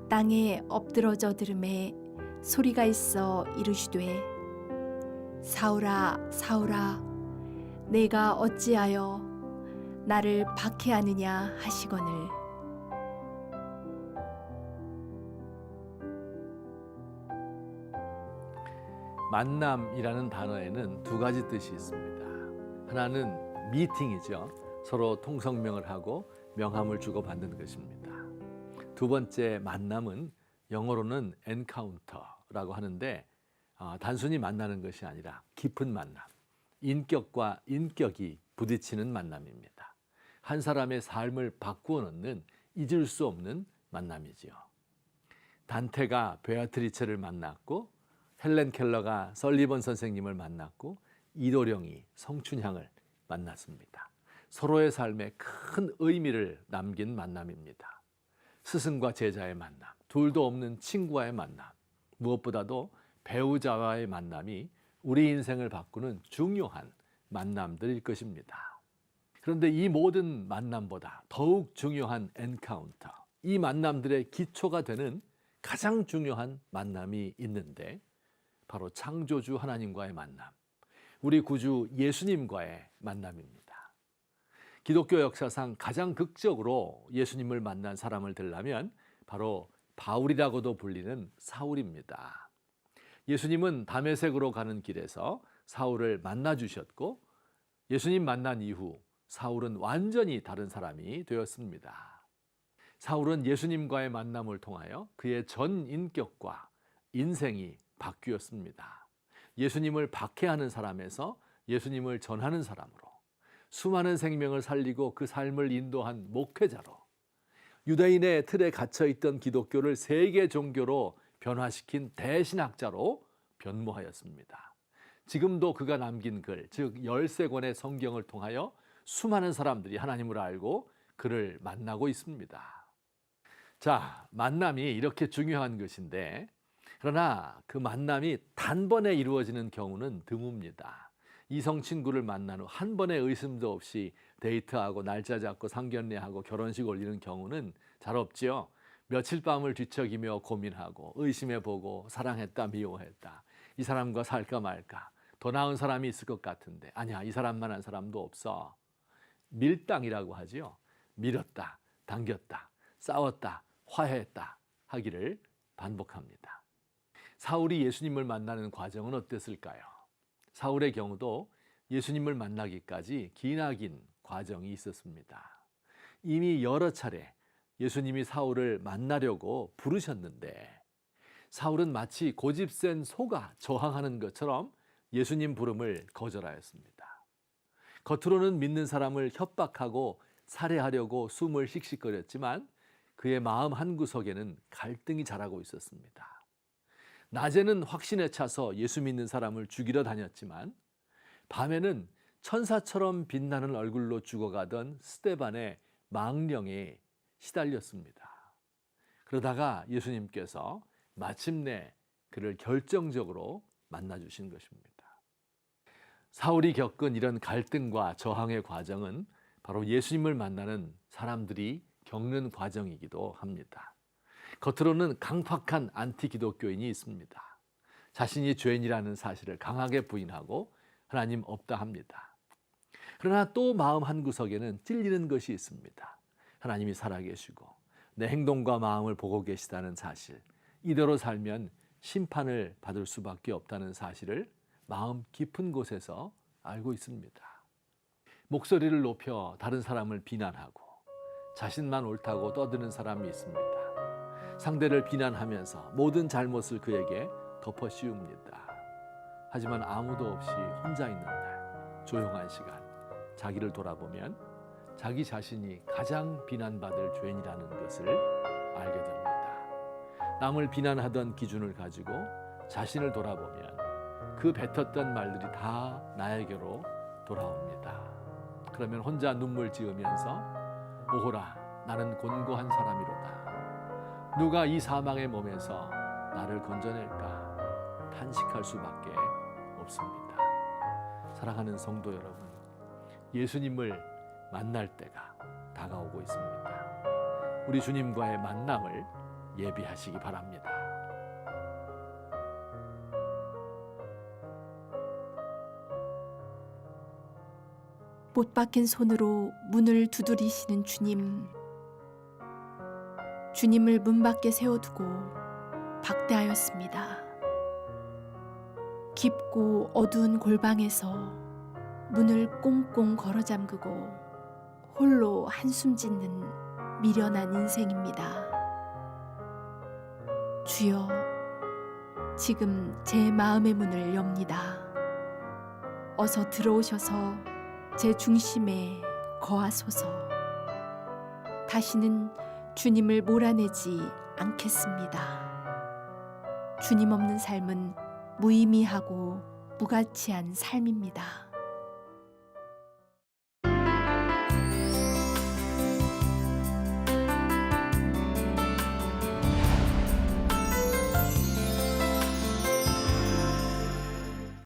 땅에 엎드러져 들음에 소리가 있어 이르시되 사울아 사울아 내가 어찌하여 나를 박해하느냐 하시거늘. 만남이라는 단어에는 두 가지 뜻이 있습니다. 하나는 미팅이죠. 서로 통성명을 하고 명함을 주고받는 것입니다. 두 번째 만남은 영어로는 엔카운터라고 하는데 단순히 만나는 것이 아니라 깊은 만남, 인격과 인격이 부딪히는 만남입니다. 한 사람의 삶을 바꾸어 놓는 잊을 수 없는 만남이지요. 단테가 베아트리체를 만났고 헬렌 켈러가 설리번 선생님을 만났고 이도령이 성춘향을 만났습니다. 서로의 삶에 큰 의미를 남긴 만남입니다. 스승과 제자의 만남, 둘도 없는 친구와의 만남, 무엇보다도 배우자와의 만남이 우리 인생을 바꾸는 중요한 만남들일 것입니다. 그런데 이 모든 만남보다 더욱 중요한 엔카운터, 이 만남들의 기초가 되는 가장 중요한 만남이 있는데 바로 창조주 하나님과의 만남, 우리 구주 예수님과의 만남입니다. 기독교 역사상 가장 극적으로 예수님을 만난 사람을 들라면 바로 바울이라고도 불리는 사울입니다. 예수님은 다메섹으로 가는 길에서 사울을 만나 주셨고 예수님 만난 이후 사울은 완전히 다른 사람이 되었습니다. 사울은 예수님과의 만남을 통하여 그의 전 인격과 인생이 바뀌었습니다. 예수님을 박해하는 사람에서 예수님을 전하는 사람으로, 수많은 생명을 살리고 그 삶을 인도한 목회자로, 유대인의 틀에 갇혀있던 기독교를 세계 종교로 변화시킨 대신학자로 변모하였습니다. 지금도 그가 남긴 글, 즉 13권의 성경을 통하여 수많은 사람들이 하나님을 알고 그를 만나고 있습니다. 자, 만남이 이렇게 중요한 것인데 그러나 그 만남이 단번에 이루어지는 경우는 드뭅니다. 이성 친구를 만난 후 한 번의 의심도 없이 데이트하고 날짜 잡고 상견례하고 결혼식 올리는 경우는 잘 없지요. 며칠 밤을 뒤척이며 고민하고 의심해보고 사랑했다 미워했다. 이 사람과 살까 말까. 더 나은 사람이 있을 것 같은데 아니야, 이 사람만한 사람도 없어. 밀당이라고 하지요. 밀었다, 당겼다, 싸웠다, 화해했다 하기를 반복합니다. 사울이 예수님을 만나는 과정은 어땠을까요? 사울의 경우도 예수님을 만나기까지 기나긴 과정이 있었습니다. 이미 여러 차례 예수님이 사울을 만나려고 부르셨는데 사울은 마치 고집센 소가 저항하는 것처럼 예수님 부름을 거절하였습니다. 겉으로는 믿는 사람을 협박하고 살해하려고 숨을 씩씩거렸지만 그의 마음 한구석에는 갈등이 자라고 있었습니다. 낮에는 확신에 차서 예수 믿는 사람을 죽이러 다녔지만 밤에는 천사처럼 빛나는 얼굴로 죽어가던 스데반의 망령에 시달렸습니다. 그러다가 예수님께서 마침내 그를 결정적으로 만나주신 것입니다. 사울이 겪은 이런 갈등과 저항의 과정은 바로 예수님을 만나는 사람들이 겪는 과정이기도 합니다. 겉으로는 강팍한 안티 기독교인이 있습니다. 자신이 죄인이라는 사실을 강하게 부인하고 하나님 없다 합니다. 그러나 또 마음 한구석에는 찔리는 것이 있습니다. 하나님이 살아계시고 내 행동과 마음을 보고 계시다는 사실, 이대로 살면 심판을 받을 수밖에 없다는 사실을 마음 깊은 곳에서 알고 있습니다. 목소리를 높여 다른 사람을 비난하고 자신만 옳다고 떠드는 사람이 있습니다. 상대를 비난하면서 모든 잘못을 그에게 덮어 씌웁니다. 하지만 아무도 없이 혼자 있는 날, 조용한 시간, 자기를 돌아보면 자기 자신이 가장 비난받을 죄인이라는 것을 알게 됩니다. 남을 비난하던 기준을 가지고 자신을 돌아보면 그 뱉었던 말들이 다 나에게로 돌아옵니다. 그러면 혼자 눈물 지으면서 오호라 나는 곤고한 사람이로다. 누가 이 사망의 몸에서 나를 건져낼까 탄식할 수밖에 없습니다. 사랑하는 성도 여러분, 예수님을 만날 때가 다가오고 있습니다. 우리 주님과의 만남을 예비하시기 바랍니다. 못 박힌 손으로 문을 두드리시는 주님. 주님을 문 밖에 세워두고 박대하였습니다. 깊고 어두운 골방에서 문을 꽁꽁 걸어 잠그고 홀로 한숨 짓는 미련한 인생입니다. 주여, 지금 제 마음의 문을 엽니다. 어서 들어오셔서 제 중심에 거하소서. 다시는 주님을 몰아내지 않겠습니다. 주님 없는 삶은 무의미하고 무가치한 삶입니다.